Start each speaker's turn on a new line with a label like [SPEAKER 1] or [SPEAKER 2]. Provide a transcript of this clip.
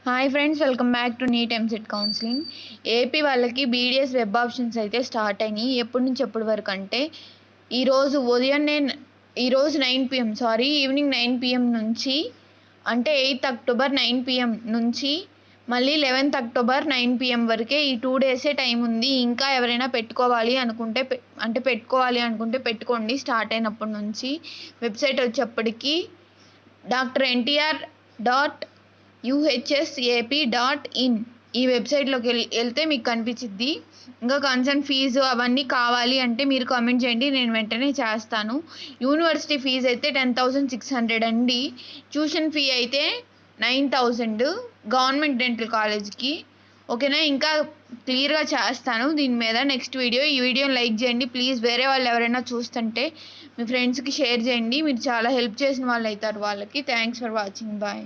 [SPEAKER 1] Hi friends, welcome back to NEET EAMCET counselling. AP వాళ్ళకి BDS web options అయితే start అయినాయి. ఎప్పటి నుంచి ఎప్పటి వరకు అంటే ఈరోజు 9 PM ఈవినింగ్ 9 PM నుంచి, అంటే 8th అక్టోబర్ 9 PM నుంచి మళ్ళీ 11th అక్టోబర్ 9 PM వరకే ఈ 2 డేసే టైం ఉంది. ఇంకా ఎవరైనా పెట్టుకోవాలి అనుకుంటే పెట్టుకోండి. స్టార్ట్ అయినప్పటి నుంచి వెబ్సైట్ వచ్చేప్పటికి drNTR.UHSAP.in ఈ వెబ్సైట్లోకి వెళ్తే మీకు కనిపించిద్ది. ఇంకా కన్సర్న్ ఫీజు అవన్నీ కావాలి అంటే మీరు కామెంట్ చేయండి, నేను వెంటనే చేస్తాను. యూనివర్సిటీ ఫీజు అయితే 10,600 అండి. ట్యూషన్ ఫీ అయితే 9,000 గవర్నమెంట్ డెంటల్ కాలేజ్కి. ఓకేనా, ఇంకా క్లియర్గా చేస్తాను దీని మీద నెక్స్ట్ వీడియో. ఈ వీడియోని లైక్ చేయండి ప్లీజ్. వేరే వాళ్ళు ఎవరైనా చూస్తుంటే మీ ఫ్రెండ్స్కి షేర్ చేయండి. మీరు చాలా హెల్ప్ చేసిన వాళ్ళు అవుతారు వాళ్ళకి. Thanks for watching. బాయ్.